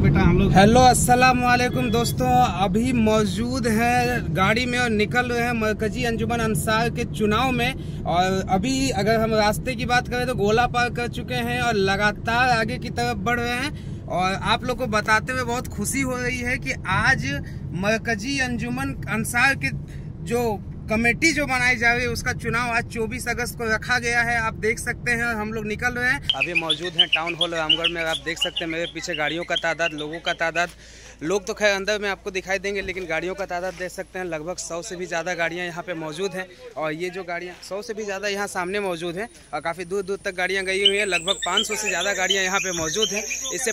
बेटा हम लोग। हेलो अस्सलाम वालेकुम दोस्तों, अभी मौजूद हैं गाड़ी में और निकल रहे हैं मरकजी अंजुमन अंसार के चुनाव में। और अभी अगर हम रास्ते की बात करें तो गोला पार कर चुके हैं और लगातार आगे की तरफ बढ़ रहे हैं। और आप लोग को बताते हुए बहुत खुशी हो रही है कि आज मरकजी अंजुमन अंसार के जो कमेटी जो बनाई जा रही है उसका चुनाव आज 24 अगस्त को रखा गया है। आप देख सकते हैं हम लोग निकल रहे हैं। अभी मौजूद हैं टाउन हॉल रामगढ़ में। आप देख सकते हैं मेरे पीछे गाड़ियों का तादाद, लोगों का तादाद। लोग तो खैर अंदर में आपको दिखाई देंगे, लेकिन गाड़ियों का तादाद देख सकते हैं। लगभग 100 से भी ज़्यादा गाड़ियाँ यहाँ पे मौजूद हैं। और ये जो गाड़ियाँ 100 से भी ज़्यादा यहाँ सामने मौजूद हैं और काफ़ी दूर दूर तक गाड़ियाँ गई हुई हैं। लगभग 500 से ज़्यादा गाड़ियाँ यहाँ पे मौजूद हैं। इससे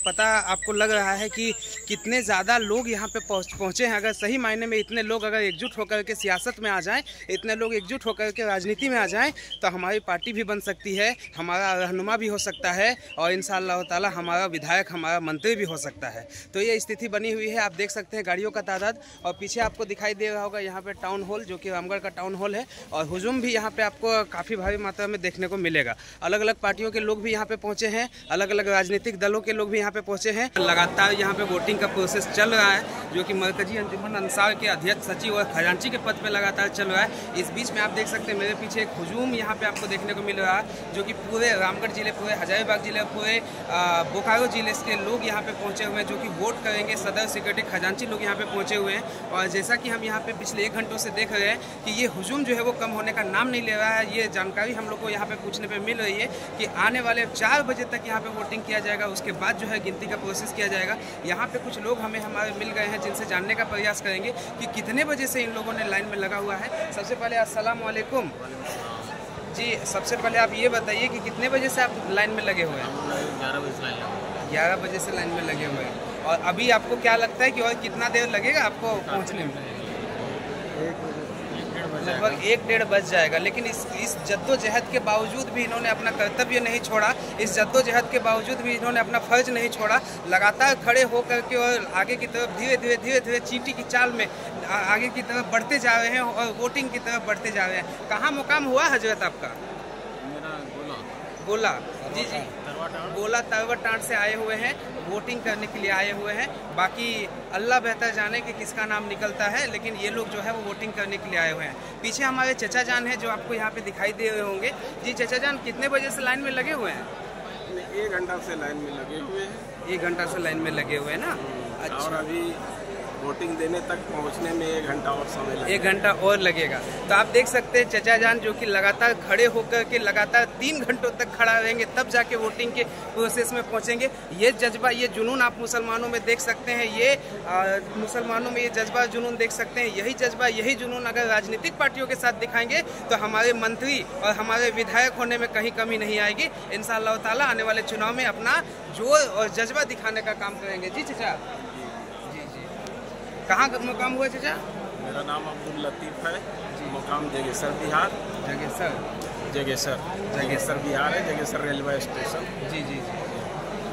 पता आपको लग रहा है कि कितने ज़्यादा लोग यहाँ पे पहुँचे हैं। अगर सही मायने में इतने लोग अगर एकजुट होकर के सियासत में आ जाएँ, इतने लोग एकजुट होकर के राजनीति में आ जाएं, तो हमारी पार्टी भी बन सकती है, हमारा रहनुमा भी हो सकता है और इंशाअल्लाह ताला हमारा विधायक, हमारा मंत्री भी हो सकता है। तो ये स्थिति बनी हुई है। आप देख सकते हैं गाड़ियों का तादाद। और पीछे आपको दिखाई दे रहा होगा यहाँ पे टाउन हॉल, जो कि रामगढ़ का टाउन हॉल है। और हुजूम भी यहाँ पे आपको काफ़ी भारी मात्रा में देखने को मिलेगा। अलग अलग पार्टियों के लोग भी यहाँ पे पहुँचे हैं, अलग अलग राजनीतिक दलों के लोग भी यहाँ पे पहुँचे हैं। लगातार यहाँ पे वोटिंग का प्रोसेस चल रहा है, जो कि मरकजी अंजुमन अंसार के अध्यक्ष सचिव और खजांची के पद पर लगातार चल रहा है। इस बीच में आप देख सकते हैं मेरे पीछे एक हुजूम यहाँ पे आपको देखने को मिल रहा है, जो कि पूरे रामगढ़ जिले, पूरे हजारीबाग जिले, पूरे बोकारो जिले के लोग यहाँ पे पहुँचे हुए हैं, जो कि वोट करेंगे। सदर सेक्रेटरी खजांची लोग यहाँ पे पहुँचे हुए हैं। और जैसा कि हम यहाँ पे पिछले 1 घंटों से देख रहे हैं कि ये हुजूम जो है वो कम होने का नाम नहीं ले रहा है। ये जानकारी हम लोग को यहाँ पे पूछने पर मिल रही है कि आने वाले 4 बजे तक यहाँ पे वोटिंग किया जाएगा। उसके बाद जो है गिनती का प्रोसेस किया जाएगा। यहाँ पे कुछ लोग हमारे मिल गए हैं, जिनसे जानने का प्रयास करेंगे कि कितने बजे से इन लोगों ने लाइन में लगा हुआ है। सबसे पहले अस्सलाम वालेकुम जी। सबसे पहले आप ये बताइए कि कितने बजे से आप लाइन में लगे हुए हैं? 11 बजे से लाइन में लगे हुए हैं। और अभी आपको क्या लगता है कि और कितना देर लगेगा आपको पहुंचने में? लगभग 1-1.5 बज जाएगा। लेकिन इस जद्दोजहद के बावजूद भी इन्होंने अपना कर्तव्य नहीं छोड़ा। इस जद्दोजहद के बावजूद भी इन्होंने अपना फर्ज नहीं छोड़ा। लगातार खड़े होकर के और आगे की तरफ धीरे धीरे चींटी की चाल में आगे की तरफ बढ़ते जा रहे हैं और वोटिंग की तरफ बढ़ते जा रहे हैं। कहाँ मुकाम हुआ हजरत आपका? मेरा गोला जी जी, गोला तरवटांड से आए हुए हैं, वोटिंग करने के लिए आए हुए हैं। बाकी अल्लाह बेहतर जाने कि किसका नाम निकलता है, लेकिन ये लोग जो है वो वोटिंग करने के लिए आए हुए हैं। पीछे हमारे चचा जान है जो आपको यहाँ पे दिखाई दे रहे होंगे। जी चचा जान, कितने बजे से लाइन में लगे हुए हैं? 1 घंटा से लाइन में लगे हुए हैं। 1 घंटा से लाइन में लगे हुए हैं ना? अच्छा। और अभी वोटिंग देने तक पहुंचने में 1 घंटा और समय लगेगा। 1 घंटा और लगेगा। तो आप देख सकते हैं चचा जान जो कि लगातार खड़े होकर के लगातार 3 घंटों तक खड़ा रहेंगे, तब जाके वोटिंग के प्रोसेस में पहुंचेंगे। ये जज्बा, ये जुनून आप मुसलमानों में देख सकते हैं। ये मुसलमानों में ये जज्बा जुनून देख सकते हैं। यही जज्बा, यही जुनून अगर राजनीतिक पार्टियों के साथ दिखाएंगे तो हमारे मंत्री और हमारे विधायक होने में कहीं कमी नहीं आएगी। इंशाअल्लाह ताला आने वाले चुनाव में अपना जोर और जज्बा दिखाने का काम करेंगे। जी चचा, कहाँ मुकाम हुआ चाचा? मेरा नाम अब्दुल लतीफ़ है, मुकाम जगेसर बिहार। जगेसर बिहार है, जगेसर रेलवे स्टेशन। जी जी।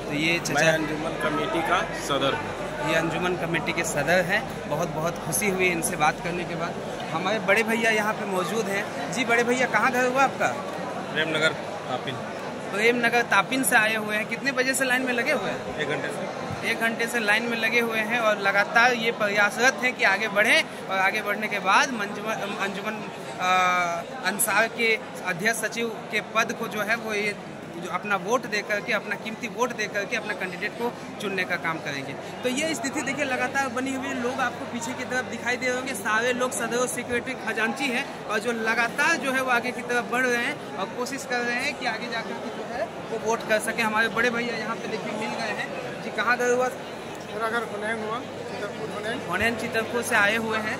तो ये मैं अंजुमन कमेटी का सदर हूँ। ये अंजुमन कमेटी के सदर हैं। बहुत खुशी हुई इनसे बात करने के बाद। हमारे बड़े भैया यहाँ पे मौजूद हैं। जी बड़े भैया, कहाँ घर हुआ आपका? प्रेमनगर तापिन। प्रेमनगर तापिन से आए हुए हैं। कितने बजे से लाइन में लगे हुए हैं? 1 घंटे से। 1 घंटे से लाइन में लगे हुए हैं और लगातार ये प्रयासरत हैं कि आगे बढ़ें और आगे बढ़ने के बाद अंजुमन अंसार के अध्यक्ष सचिव के पद को जो है वो ये जो अपना वोट दे करके, अपना कीमती वोट दे करके अपना कैंडिडेट को चुनने का काम करेंगे। तो ये स्थिति देखिए लगातार बनी हुई है। लोग आपको पीछे की तरफ दिखाई दे रहे होंगे, सारे लोग सदर सेक्रेटरी खजांची हैं और जो लगातार जो है वो आगे की तरफ बढ़ रहे हैं और कोशिश कर रहे हैं कि आगे जाकर के जो है वो वोट कर सके। हमारे बड़े भैया यहाँ पे देखिए मिल गए हैं। जी कहाँ घर हुआ? मेरा घर हुनैन हुआ, हुनैन चितरपुर से आए हुए हैं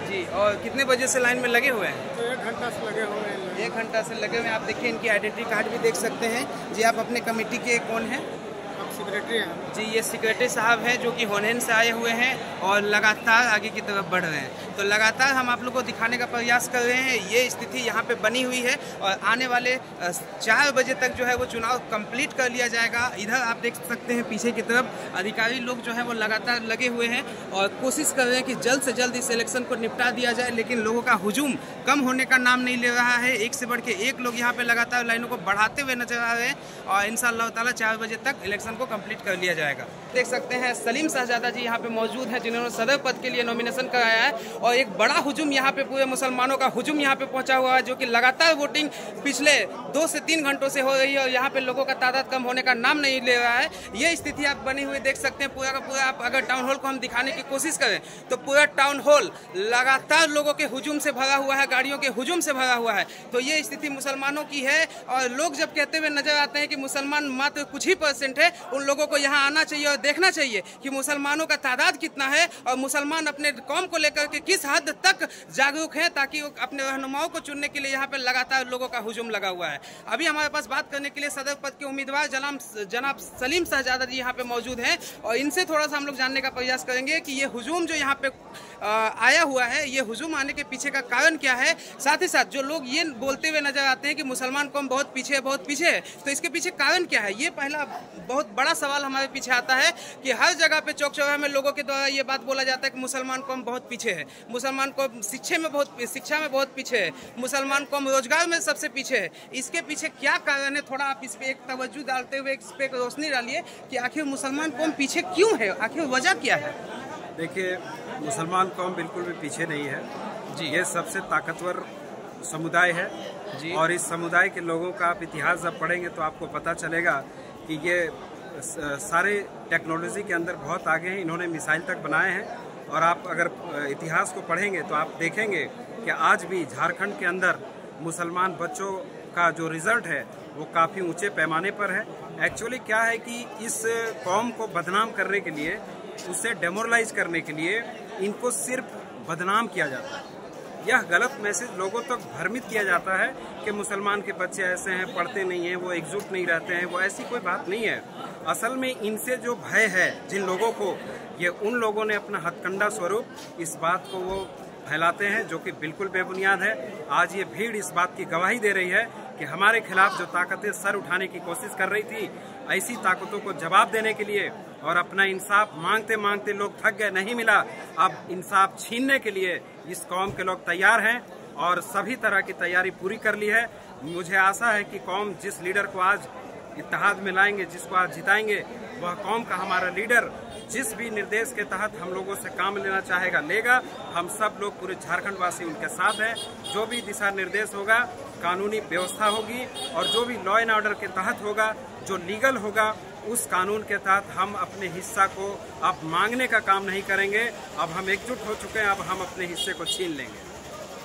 जी। और कितने बजे से लाइन में लगे हुए हैं? तो 1 घंटा से लगे हुए हैं। 1 घंटा से लगे हुए हैं। आप देखिए इनकी आइडेंटिटी कार्ड भी देख सकते हैं। जी आप अपने कमेटी के कौन हैं? सेक्रेटरी हैं जी। ये सेक्रेटरी साहब हैं जो कि हुनैन से आए हुए हैं और लगातार आगे की तरफ बढ़ रहे हैं। तो लगातार हम आप लोग को दिखाने का प्रयास कर रहे हैं। ये स्थिति यहाँ पे बनी हुई है और आने वाले 4 बजे तक जो है वो चुनाव कंप्लीट कर लिया जाएगा। इधर आप देख सकते हैं पीछे की तरफ अधिकारी लोग जो है वो लगातार लगे हुए हैं और कोशिश कर रहे हैं कि जल्द से जल्द इस इलेक्शन को निपटा दिया जाए। लेकिन लोगों का हुजूम कम होने का नाम नहीं ले रहा है। एक से बढ़ के एक लोग यहाँ पे लगातार लाइनों को बढ़ाते हुए नजर आ रहे हैं और इंशाअल्लाह ताला 4 बजे तक इलेक्शन को को कंप्लीट कर लिया जाएगा। देख सकते हैं सलीम शहजादा जी यहाँ पे मौजूद हैं, जिन्होंने सदर पद के लिए नॉमिनेशन कराया है और एक बड़ा हुजूम यहाँ पे पूरे मुसलमानों का हुजूम यहाँ पे पहुंचा हुआ है, जो कि लगातार वोटिंग पिछले 2 से 3 घंटों से हो रही है और यहाँ पे लोगों का तादाद कम होने का नाम नहीं ले रहा है। ये स्थिति आप बनी हुई देख सकते हैं पूरा का पूरा। आप अगर टाउन हॉल को हम दिखाने की कोशिश करें तो पूरा टाउन हॉल लगातार लोगों के हुजूम से भरा हुआ है, गाड़ियों के हुजूम से भरा हुआ है। तो ये स्थिति मुसलमानों की है और लोग जब कहते हुए नजर आते हैं कि मुसलमान मात्र कुछ ही % है, उन लोगों को यहाँ आना चाहिए और देखना चाहिए कि मुसलमानों का तादाद कितना है और मुसलमान अपने कौम को लेकर के किस हद तक जागरूक हैं, ताकि वो अपने रहनुमाओं को चुनने के लिए यहाँ पे लगातार लोगों का हुजूम लगा हुआ है। अभी हमारे पास बात करने के लिए सदर पद के उम्मीदवार जनाब सलीम शहजादा जी यहाँ पे मौजूद हैं और इनसे थोड़ा सा हम लोग जानने का प्रयास करेंगे कि ये हुजूम जो यहाँ पे आया हुआ है, ये हुजूम आने के पीछे का कारण क्या है। साथ ही साथ जो लोग ये बोलते हुए नजर आते हैं कि मुसलमान कौम बहुत पीछे है, तो इसके पीछे कारण क्या है, ये पहला बहुत बड़ा सवाल हमारे पीछे आता है कि हर जगह पे चौक चौराहे में लोगों के द्वारा ये बात बोला जाता है कि मुसलमान कौम बहुत पीछे है, मुसलमान कौम शिक्षा में बहुत पीछे है, मुसलमान कौम रोजगार में सबसे पीछे है। इसके पीछे क्या कारण है, थोड़ा आप इस पे एक तवज्जो डालते हुए इस पे रोशनी डालिए कि आखिर मुसलमान कौम पीछे क्यों है, आखिर वजह क्या है। देखिए, मुसलमान कौम बिल्कुल भी पीछे नहीं है जी। ये सबसे ताकतवर समुदाय है जी और इस समुदाय के लोगों का आप इतिहास जब पढ़ेंगे तो आपको पता चलेगा कि ये सारे टेक्नोलॉजी के अंदर बहुत आगे हैं। इन्होंने मिसाइल तक बनाए हैं और आप अगर इतिहास को पढ़ेंगे तो आप देखेंगे कि आज भी झारखंड के अंदर मुसलमान बच्चों का जो रिजल्ट है वो काफ़ी ऊंचे पैमाने पर है। एक्चुअली क्या है कि इस कौम को बदनाम करने के लिए, उसे डेमोरलाइज करने के लिए इनको सिर्फ बदनाम किया जाता है। यह गलत मैसेज लोगों तक भ्रमित किया जाता है कि मुसलमान के बच्चे ऐसे हैं, पढ़ते नहीं हैं, वो एकजुट नहीं रहते हैं। वो ऐसी कोई बात नहीं है। असल में इनसे जो भय है जिन लोगों को, ये उन लोगों ने अपना हथकंडा स्वरूप इस बात को वो फैलाते हैं, जो कि बिल्कुल बेबुनियाद है। आज ये भीड़ इस बात की गवाही दे रही है कि हमारे खिलाफ जो ताकतें सर उठाने की कोशिश कर रही थी, ऐसी ताकतों को जवाब देने के लिए और अपना इंसाफ मांगते मांगते लोग थक गए, नहीं मिला। अब इंसाफ छीनने के लिए इस कौम के लोग तैयार हैं और सभी तरह की तैयारी पूरी कर ली है। मुझे आशा है कि कौम जिस लीडर को आज इत्तेहाद में लाएंगे, जिसको आज जिताएंगे, वह कौम का हमारा लीडर जिस भी निर्देश के तहत हम लोगों से काम लेना चाहेगा लेगा। हम सब लोग पूरे झारखंड वासी उनके साथ हैं। जो भी दिशा निर्देश होगा, कानूनी व्यवस्था होगी और जो भी लॉ एंड ऑर्डर के तहत होगा, जो लीगल होगा, उस कानून के तहत हम अपने हिस्सा को अब मांगने का काम नहीं करेंगे। अब हम एकजुट हो चुके हैं, अब हम अपने हिस्से को छीन लेंगे।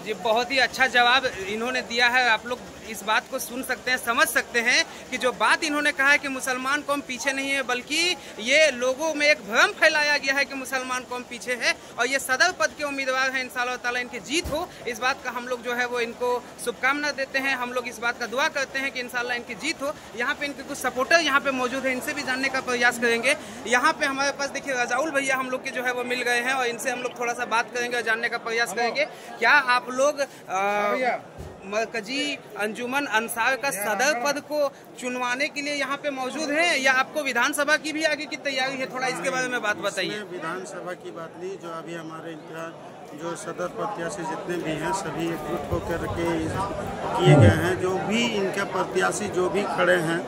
जी, बहुत ही अच्छा जवाब इन्होंने दिया है। आप लोग इस बात को सुन सकते हैं, समझ सकते हैं कि जो बात इन्होंने कहा है कि मुसलमान कौम पीछे नहीं है, बल्कि ये लोगों में एक भ्रम फैलाया गया है कि मुसलमान कौम पीछे है और ये सदर पद के उम्मीदवार हैं। इंशाअल्लाह ताला इनकी जीत हो, इस बात का हम लोग जो है वो इनको शुभकामना देते हैं। हम लोग इस बात का दुआ करते हैं कि इंशाअल्लाह इनकी जीत हो। यहाँ पे इनके कुछ सपोर्टर यहाँ पे मौजूद है, इनसे भी जानने का प्रयास करेंगे। यहाँ पे हमारे पास देखिए रजाउल भैया हम लोग के जो है वो मिल गए हैं और इनसे हम लोग थोड़ा सा बात करेंगे और जानने का प्रयास करेंगे। क्या आप लोग मरकजी अंजुमन अंसार का सदर पद को चुनवाने के लिए यहाँ पे मौजूद हैं या आपको विधानसभा की भी आगे की तैयारी है? थोड़ा इसके बारे में बात बताइए। विधानसभा की बात नहीं, जो अभी हमारे जो सदर प्रत्याशी जितने भी हैं सभी एकजुट होकर के किए गए हैं। जो भी इनके प्रत्याशी जो भी खड़े हैं,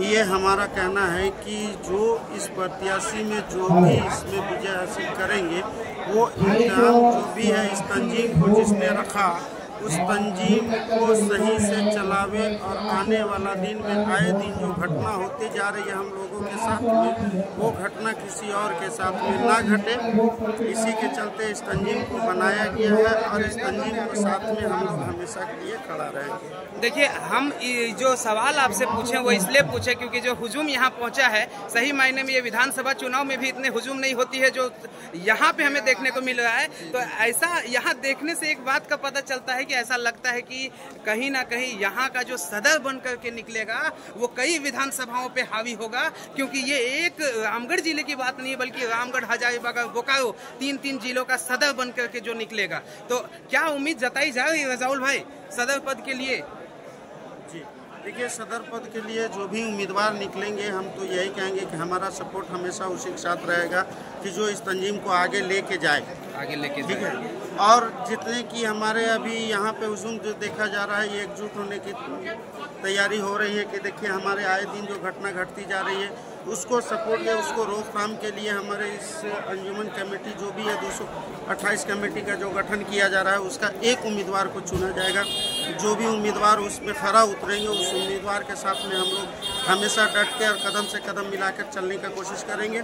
ये हमारा कहना है कि जो इस प्रत्याशी में जो भी इसमें विजय हासिल करेंगे, वो इंतजाम जो भी है इस तंजीम को जिसने रखा, उस तंजीम को सही से चलावे और आने वाला दिन में आए दिन जो घटना होती जा रही है हम लोगों के साथ में, वो घटना किसी और के साथ में ना घटे। इसी के चलते इस तंजीम को बनाया गया है और इस तंजीम के साथ में हम लोग हमेशा के लिए खड़ा रहेंगे। देखिए, हम जो सवाल आपसे पूछे वो इसलिए पूछे क्योंकि जो हुजूम यहाँ पहुँचा है, सही मायने में ये विधानसभा चुनाव में भी इतने हुजूम नहीं होती है जो यहाँ पे हमें देखने को मिल रहा है। तो ऐसा यहाँ देखने से एक बात का पता चलता है कि ऐसा लगता है कि कहीं ना कहीं यहाँ का जो सदर बन करके निकलेगा वो कई विधानसभाओं पे हावी होगा, क्योंकि ये एक रामगढ़ जिले की बात नहीं बल्कि रामगढ़, हजारीबाग, बोकारो, तीन जिलों का सदर बन करके जो निकलेगा। तो क्या उम्मीद जताई जा रही है रजाउल भाई सदर पद के लिए? जी देखिए, सदर पद के लिए जो भी उम्मीदवार निकलेंगे, हम तो यही कहेंगे कि हमारा सपोर्ट हमेशा उसी के साथ रहेगा कि जो इस तंजीम को आगे लेके जाए, ठीक है। और जितने की हमारे अभी यहाँ पे हुजूम जो देखा जा रहा है, ये एकजुट होने की तैयारी हो रही है कि देखिए हमारे आए दिन जो घटना घटती जा रही है, उसको सपोर्ट या उसको रोकथाम के लिए हमारे इस अंजुमन कमेटी जो भी है 228 कमेटी का जो गठन किया जा रहा है उसका एक उम्मीदवार को चुना जाएगा। जो भी उम्मीदवार उसमें खरा उतरेंगे उस उम्मीदवार के साथ में हम लोग हमेशा डट के और कदम से कदम मिलाकर चलने की कोशिश करेंगे।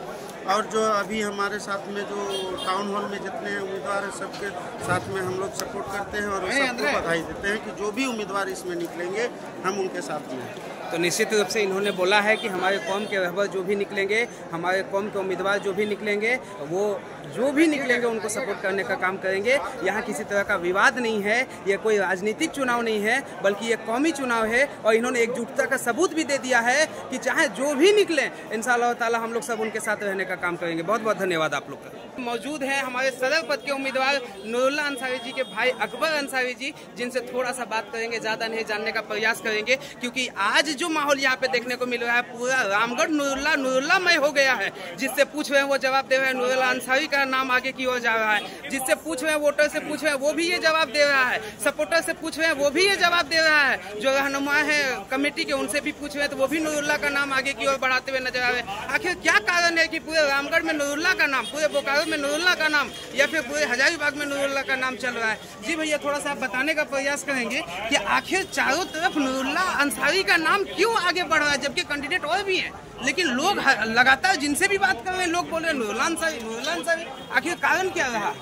और जो अभी हमारे साथ में जो टाउन हॉल में जितने उम्मीदवार हैं सबके साथ में हम लोग सपोर्ट करते हैं और सबको बधाई देते हैं कि जो भी उम्मीदवार इसमें निकलेंगे हम उनके साथ में हैं। तो निश्चित रूप से इन्होंने बोला है कि हमारे कौम के रहबर जो भी निकलेंगे, हमारे कौम के उम्मीदवार जो भी निकलेंगे, वो जो भी निकलेंगे उनको सपोर्ट करने का काम करेंगे। यहाँ किसी तरह का विवाद नहीं है, ये कोई राजनीतिक चुनाव नहीं है, बल्कि ये कौमी चुनाव है। और इन्होंने एकजुटता का सबूत भी दे दिया है कि चाहे जो भी निकले इंशाअल्लाह ताला हम लोग सब उनके साथ रहने का काम करेंगे। बहुत बहुत धन्यवाद आप लोग का। मौजूद है हमारे सदर पद के उम्मीदवार नूरुल्लाह अंसारी जी के भाई अकबर अंसारी जी, जिनसे थोड़ा सा बात करेंगे, ज़्यादा नहीं जानने का प्रयास करेंगे, क्योंकि आज जो माहौल यहाँ पे देखने को मिल रहा है पूरा रामगढ़ नूरुल्लाहमय हो गया है। जिससे पूछ रहे हैं वो जवाब दे रहे हैं, नूरुल्लाह अंसारी का नाम आगे की ओर जा रहा है। जिससे पूछ रहे हैं, वोटर से पूछ रहे हैं, वो भी ये जवाब दे रहा है। सपोर्टर से पूछ रहे हैं, वो भी ये जवाब दे रहा है। जो रहनुमा है कमेटी के उनसे भी पूछ रहे हैं तो वो भी नूरुल्लाह का नाम आगे की ओर बढ़ाते हुए नजर आ रहे हैं। आखिर क्या कारण है कि पूरे रामगढ़ में नूरुल्लाह का नाम, पूरे बोकारो में नूरुल्लाह का नाम, या फिर पूरे हजारीबाग में नूरुल्लाह का नाम चल रहा है? जी भैया, थोड़ा सा आप बताने का प्रयास करेंगे कि आखिर चारों तरफ नूरुल्लाह अंसारी का नाम क्यों आगे बढ़ रहा है, जबकि कैंडिडेट और भी हैं, लेकिन लोग लगातार जिनसे भी बात कर रहे हैं लोग बोल रहे हैं नूरुल्लाह अंसारी, नूरुल्लाह अंसारी। आखिर कारण क्या रहा?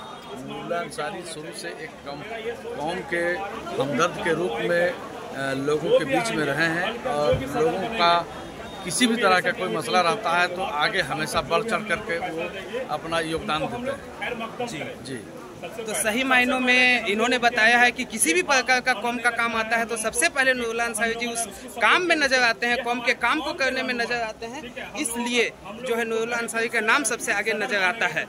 नूरुल्लाह अंसारी शुरू से एक कौम के हमदर्द के रूप में लोगों के बीच में रहे हैं और लोगों का किसी भी तरह का कोई मसला रहता है तो आगे हमेशा बढ़ चढ़ करके वो अपना योगदान देते हैं। जी जी। तो सही मायनों में इन्होंने बताया है कि किसी भी प्रकार का कौम का काम आता है तो सबसे पहले नूरुल्लाह अंसारी जी उस काम में नजर आते हैं, कौम के काम को करने में नजर आते हैं। इसलिए जो है नूरुल्लाह अंसारी का नाम सबसे आगे नजर आता है।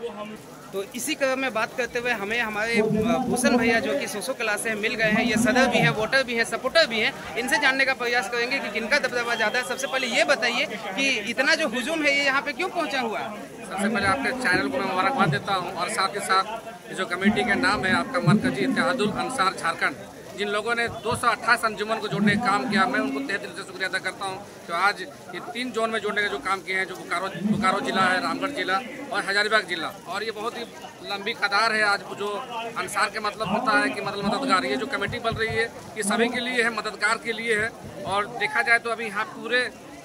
तो इसी क्रम में बात करते हुए हमें हमारे भूषण भैया जो कि सोशो क्लास से मिल गए हैं, ये सदर भी हैं, वोटर भी हैं, सपोर्टर भी हैं। इनसे जानने का प्रयास करेंगे कि किनका दबदबा ज़्यादा है। सबसे पहले ये बताइए कि इतना जो हुजूम है ये यहाँ पे क्यों पहुँचा हुआ है? सबसे पहले आपके चैनल को मैं मुबारकबाद देता हूँ और साथ ही साथ जो कमेटी का नाम है आपका मरकजी इत्तेहादुल अंसार झारखंड, जिन लोगों ने 228 अंजुमन को जोड़ने का काम किया, मैं उनको तहे दिल से शुक्रिया अदा करता हूं। तो आज ये 3 जोन में जोड़ने का जो काम किए हैं, जो बोकारो जिला है, रामगढ़ जिला और हजारीबाग जिला, और ये बहुत ही लंबी कतार है। आज जो अंसार के मतलब होता है कि मतलब मददगार, ये जो कमेटी बन रही है ये सभी के लिए है, मददगार के लिए है। और देखा जाए तो अभी यहाँ पूरे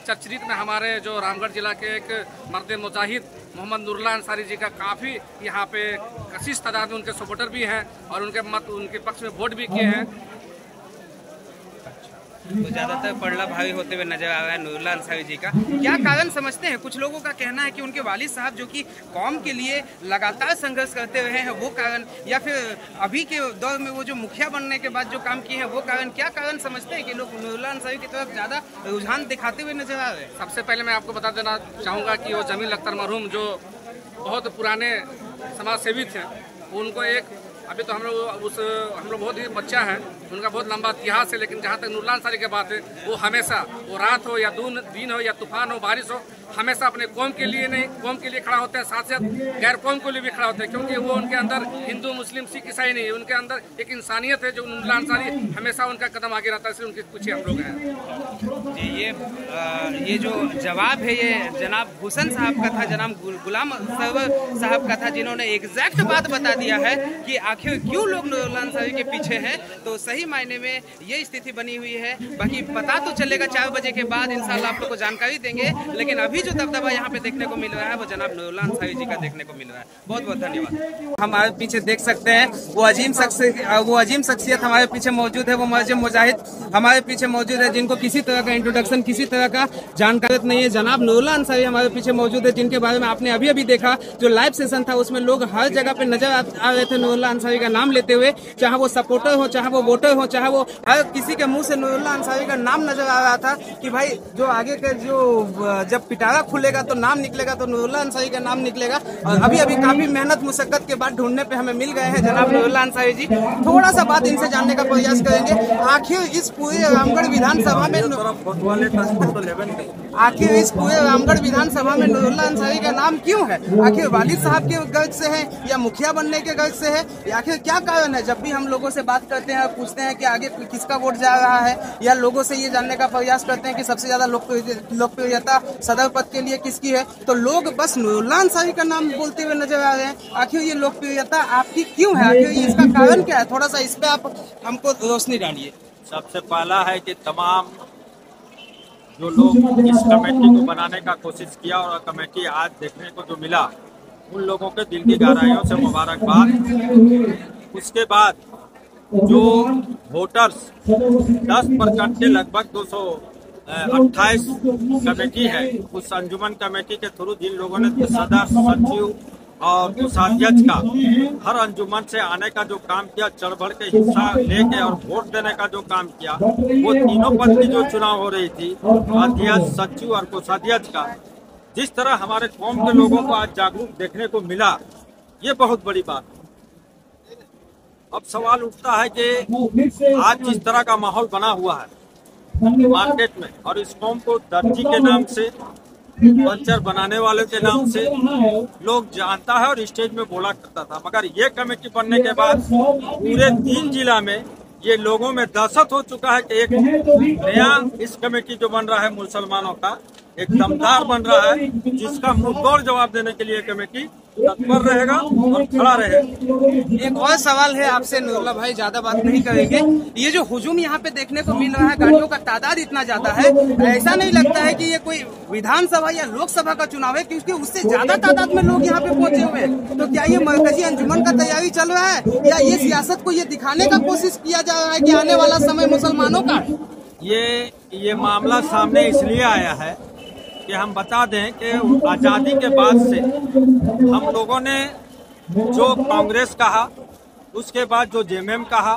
चर्चित में हमारे जो रामगढ़ जिला के एक मर्द मुजाहिद मोहम्मद नूरुल्लाह अंसारी जी का काफ़ी यहाँ पे कशिश तादाद में उनके सपोर्टर भी हैं और उनके पक्ष में वोट भी किए हैं। तो ज़्यादातर पड़ला भारी होते हुए नजर आ रहा है नूरुल्लाह अंसारी जी का। क्या कारण समझते हैं? कुछ लोगों का कहना है कि उनके वालिद साहब जो कि कौम के लिए लगातार संघर्ष करते रहे हैं वो कारण, या फिर अभी के दौर में वो जो मुखिया बनने के बाद जो काम किए हैं वो कारण। क्या कारण समझते हैं कि लोग नूरुल्लाह अंसारी की तरफ ज़्यादा रुझान दिखाते हुए नजर आ रहे हैं? सबसे पहले मैं आपको बता देना चाहूँगा कि वो जमील अख्तर मरहूम जो बहुत पुराने समाज सेवी थे, उनको एक अभी तो हम लोग बहुत ही बच्चा है, उनका बहुत लंबा इतिहास है, लेकिन जहाँ तक नूरुल्लाह अंसारी की बात है वो हमेशा, वो रात हो या दिन हो या तूफान हो, बारिश हो, हमेशा अपने कौम के लिए नहीं, कौम के लिए खड़ा होते हैं, साथ साथ गैर कौम के लिए भी खड़ा होते हैं, क्योंकि वो उनके अंदर हिंदू मुस्लिम सिख ईसाई नहीं है, उनके अंदर एक इंसानियत है। जो नूरुल्लाह अंसारी हमेशा उनका कदम आगे रहता है, इसलिए उनके कुछ हम लोग हैं। जी, ये जो जवाब है ये जनाब भूषण साहब का था, जनाब गुलाम सरवर साहब का था, जिन्होंने एग्जैक्ट बात बता दिया है कि आखिर क्यों लोग नूरुल्लाह अंसारी के पीछे हैं। तो सही मायने में ये स्थिति बनी हुई है। बाकी पता तो चलेगा 4 बजे के बाद, इंशाल्लाह आप लोग को जानकारी देंगे। लेकिन अभी जो दबदबा यहाँ पे देखने को मिल रहा है वो जनाब नूरुल्लाह अंसारी जी का देखने को मिल रहा है। बहुत बहुत धन्यवाद। हमारे पीछे देख सकते हैं वो अजीम शख्सियत हमारे पीछे मौजूद है, वो मर्द मुजाहिद हमारे पीछे मौजूद है, जिनको किसी तरह का इंट्रोडक्शन, किसी तरह का जानकारी नहीं है। जनाब नूरुल्लाह अंसारी हमारे पीछे मौजूद है, जिनके बारे में आपने अभी अभी देखा जो लाइव सेशन था उसमें लोग हर जगह पे नजर आ रहे थे नूरुल्लाह अंसारी का नाम लेते हुए, चाहे वो सपोर्टर हो, चाहे वो वोटर हो, चाहे वो हर किसी के मुंह से नूरुल्लाह अंसारी का नाम नजर आ रहा था कि भाई जो आगे के जो जब पिटारा खुलेगा तो नाम निकलेगा तो नूरुल्लाह अंसारी का नाम निकलेगा। और अभी अभी काफी मेहनत मुशक्कत के बाद ढूंढने पे हमें मिल गए हैं जनाब नूरुल्लाह अंसारी जी। थोड़ा सा बात इनसे जानने का प्रयास करेंगे, आखिर इस पूरे रामगढ़ विधानसभा में नूरुल्लाह अंसारी का नाम क्यों है? आखिर वालिद साहब के गर्ज से है या मुखिया बनने के गर्ज से है, या आखिर क्या कारण है? जब भी हम लोगों से बात करते हैं, पूछते सोचते हैं कि आगे किसका वोट जा रहा है, या लोगों से ये जानने का प्रयास करते हैं कि सबसे ज्यादा लोकप्रियता सदर पद के लिए किसकी है, तो लोग बस नूरुल्लाह अंसारी का नाम बोलते हुए नजर आ रहे हैं। आखिर ये लोकप्रियता आपकी क्यों है, आखिर ये इसका कारण क्या है, थोड़ा सा इस पे आप हमको रोशनी डालिए। सबसे पहला है कि तमाम जो लोग इस कमेटी को बनाने का कोशिश किया और कमेटी आज देखने को जो मिला, उन लोगों के दिल की गहराइयों से मुबारकबाद। उसके बाद जो वोटर्स 10% के लगभग 228 कमेटी है, उस अंजुमन कमेटी के थ्रू जिन लोगों ने सदर, सचिव और कोषाध्यक्ष का हर अंजुमन से आने का जो काम किया, चढ़ बढ़ के हिस्सा लेके और वोट देने का जो काम किया, वो तीनों पद की जो चुनाव हो रही थी, अध्यक्ष, सचिव और कोषाध्यक्ष का, जिस तरह हमारे कौम के लोगों को आज जागरूक देखने को मिला, ये बहुत बड़ी बात है। अब सवाल उठता है कि आज जिस तरह का माहौल बना हुआ है मार्केट में, और इस कौम को दर्जी के नाम से, पंचर बनाने वाले के नाम से लोग जानता है और स्टेज में बोला करता था, मगर ये कमेटी बनने के बाद पूरे 3 जिला में ये लोगों में दहशत हो चुका है कि एक नया इस कमेटी जो बन रहा है मुसलमानों का, एक दमदार बन रहा है, जिसका मुंहतोड़ जवाब देने के लिए कमेटी तत्पर रहेगा और खड़ा रहेगा। एक और सवाल है आपसे नूरुल्लाह भाई, ज्यादा बात नहीं करेंगे। ये जो हुजूम यहाँ पे देखने को मिल रहा है, गाड़ियों का तादाद इतना ज्यादा है, ऐसा नहीं लगता है कि ये कोई विधानसभा या लोकसभा का चुनाव है, क्योंकि उससे ज्यादा तादाद में लोग यहाँ पे पहुंचे हुए हैं। तो क्या ये मरकजी अंजुमन का तैयारी चल रहा है, या ये सियासत को ये दिखाने का कोशिश किया जा रहा है कि आने वाला समय मुसलमानों का? ये मामला सामने इसलिए आया है कि हम बता दें कि आज़ादी के बाद से हम लोगों ने जो कांग्रेस कहा, उसके बाद जो जेएमएम कहा,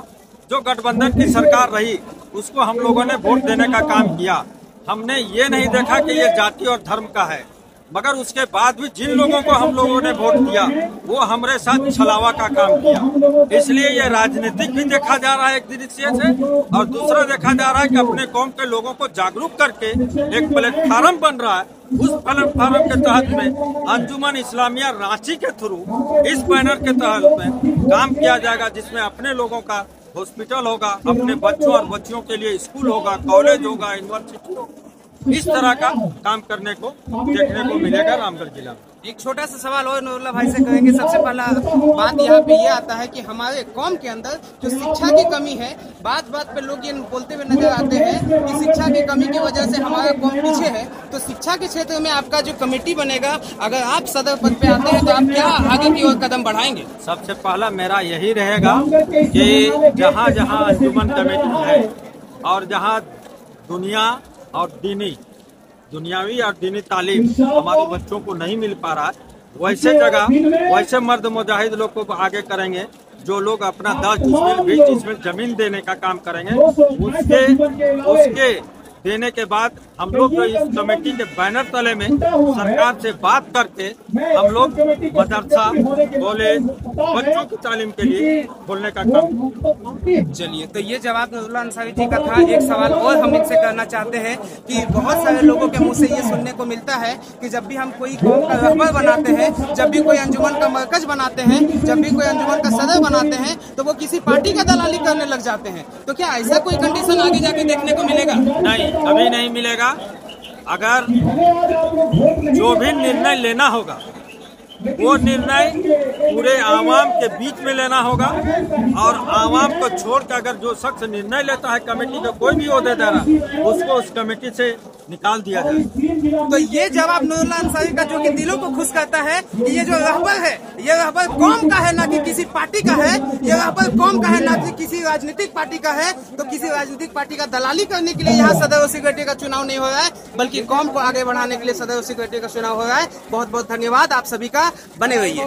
जो गठबंधन की सरकार रही, उसको हम लोगों ने वोट देने का काम किया। हमने ये नहीं देखा कि ये जाति और धर्म का है, मगर उसके बाद भी जिन लोगों को हम लोगों ने वोट दिया, वो हमारे साथ छलावा का काम किया। इसलिए ये राजनीतिक भी देखा जा रहा है एक दृष्टि से, और दूसरा देखा जा रहा है कि अपने कौम के लोगों को जागरूक करके एक प्लेटफार्म बन रहा है। उस प्लेटफार्म के तहत में अंजुमन इस्लामिया रांची के थ्रू इस बैनर के तहत में काम किया जाएगा, जिसमें अपने लोगों का हॉस्पिटल होगा, अपने बच्चों और बच्चियों के लिए स्कूल होगा, कॉलेज होगा, यूनिवर्सिटी होगा। इस तरह का काम करने को देखने को मिलेगा रामगढ़ जिला में। एक छोटा सा सवाल और नूरुल्लाह भाई से करेंगे। सबसे पहला बात यहाँ पे ये आता है कि हमारे कौम के अंदर जो शिक्षा की कमी है, बात बात पे लोग ये बोलते हुए नजर आते हैं कि शिक्षा की कमी की वजह से हमारा कौम पीछे है। तो शिक्षा के क्षेत्र में आपका जो कमेटी बनेगा, अगर आप सदर पद पे आते हैं, तो आप क्या आगे की ओर कदम बढ़ाएंगे? सबसे पहला मेरा यही रहेगा कि जहाँ जहाँ अंजुमन कमेटी है और जहाँ दुनिया और दुनियावी और दीनी तालीम हमारे बच्चों को नहीं मिल पा रहा है, वैसे जगह वैसे मर्द मुजाहिद लोग को आगे करेंगे, जो लोग अपना 10 डिसमिल 20 डिसमिल जमीन देने का काम करेंगे, उसके देने के बाद हम लोग जो इस कमेटी के बैनर तले में सरकार से बात करके हम लोग मदरसा, कॉलेज, बच्चों की तालीम के लिए खोलने का काम। चलिए, तो ये जवाब नूरुल्लाह अंसारी जी का था। एक सवाल और हम इनसे करना चाहते हैं कि बहुत सारे लोगों के मुंह से ये सुनने को मिलता है कि जब भी हम कोई कौम का रहबर बनाते हैं, जब भी कोई अंजुमन का मरकज बनाते हैं, जब भी कोई अंजुमन का सदर बनाते हैं, तो वो किसी पार्टी का दलाली करने लग जाते हैं। तो क्या ऐसा कोई कंडीशन आगे जाके देखने को मिलेगा? नहीं, कभी नहीं मिलेगा। अगर जो भी निर्णय लेना होगा, वो निर्णय पूरे आवाम के बीच में लेना होगा, और आवाम को छोड़ कर अगर जो शख्स निर्णय लेता है कमेटी का कोई भी ओहदेदार, उसको उस कमेटी से निकाल दिया जाए। तो ये जवाब नूरुल्लाह अंसारी का जो कि दिलों को खुश करता है कि ये जो रहबर है, ये रहबर कौम का है, ना कि किसी पार्टी का है। ये रहबर कौम का है, ना कि किसी राजनीतिक पार्टी का है। तो किसी राजनीतिक पार्टी का दलाली करने के लिए यहाँ सदर और सेक्रेटरी का चुनाव नहीं हो रहा है, बल्कि कौम को आगे बढ़ाने के लिए सदर और सेक्रेटरी का चुनाव हो रहा है। बहुत बहुत धन्यवाद आप सभी का, बने रहिए।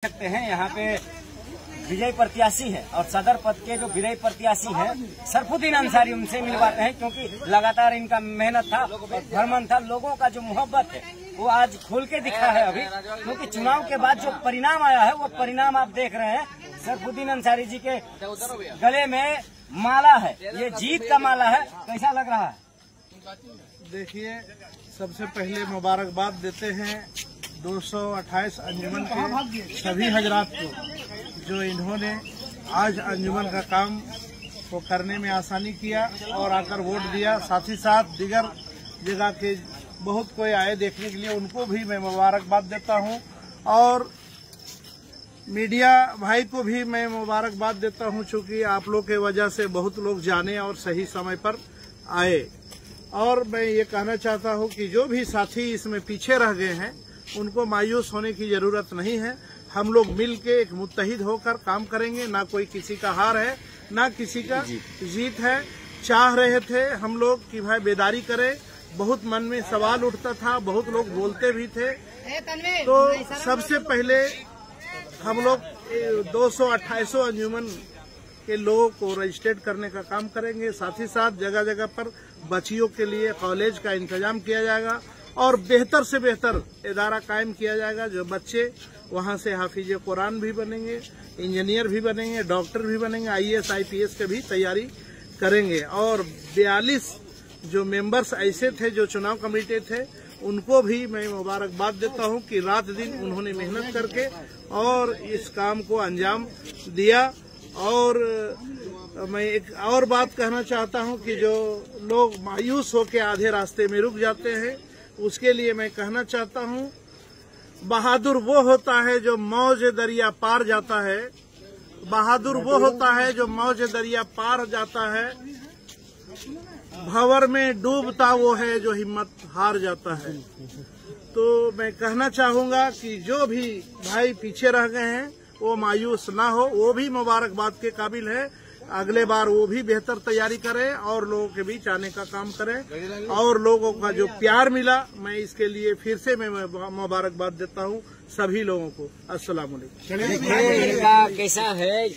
सकते हैं यहाँ पे विजयी प्रत्याशी है, और सदर पद के जो विजयी प्रत्याशी है सरफुद्दीन अंसारी, उनसे मिलवाते हैं, क्योंकि लगातार इनका मेहनत था और भ्रमण था। लोगों का जो मोहब्बत है वो आज खोल के दिखा है अभी, क्योंकि चुनाव के बाद जो परिणाम आया है वो परिणाम आप देख रहे हैं। सरफुद्दीन अंसारी जी के गले में माला है, ये जीत का माला है। कैसा लग रहा है? देखिए, सबसे पहले मुबारकबाद देते हैं 228 अंजुमन के सभी हजरात को, जो इन्होंने आज अंजुमन का काम को करने में आसानी किया और आकर वोट दिया। साथ ही साथ दीगर जगह के बहुत कोई आए देखने के लिए, उनको भी मैं मुबारकबाद देता हूं। और मीडिया भाई को भी मैं मुबारकबाद देता हूं, चूंकि आप लोग के वजह से बहुत लोग जाने और सही समय पर आए। और मैं ये कहना चाहता हूं कि जो भी साथी इसमें पीछे रह गए हैं, उनको मायूस होने की जरूरत नहीं है। हम लोग मिल के एक मुत्तहिद होकर काम करेंगे। ना कोई किसी का हार है, ना किसी का जीत है। चाह रहे थे हम लोग कि भाई बेदारी करें, बहुत मन में सवाल उठता था, बहुत लोग बोलते भी थे। तो सबसे पहले हम लोग 228 अंजुमन के लोगों को रजिस्ट्रेट करने का काम करेंगे। साथ ही साथ जगह जगह पर बच्चियों के लिए कॉलेज का इंतजाम किया जाएगा और बेहतर से बेहतर इदारा कायम किया जाएगा, जो बच्चे वहां से हाफिज कुरान भी बनेंगे, इंजीनियर भी बनेंगे, डॉक्टर भी बनेंगे, IAS IPS की भी तैयारी करेंगे। और 42 जो मेंबर्स ऐसे थे जो चुनाव कमेटी थे, उनको भी मैं मुबारकबाद देता हूं कि रात दिन उन्होंने मेहनत करके और इस काम को अंजाम दिया। और मैं एक और बात कहना चाहता हूं कि जो लोग मायूस होकर आधे रास्ते में रुक जाते हैं, उसके लिए मैं कहना चाहता हूं, बहादुर वो होता है जो मौज दरिया पार जाता है। बहादुर वो होता है जो मौज दरिया पार जाता है। भंवर में डूबता वो है जो हिम्मत हार जाता है। तो मैं कहना चाहूंगा कि जो भी भाई पीछे रह गए हैं, वो मायूस ना हो, वो भी मुबारकबाद के काबिल है। अगले बार वो भी बेहतर तैयारी करें और लोगों के बीच आने का काम करें। और लोगों का जो प्यार मिला, मैं इसके लिए फिर से मैं मुबारकबाद देता हूं सभी लोगों को। अस्सलाम वालेकुम। कैसा है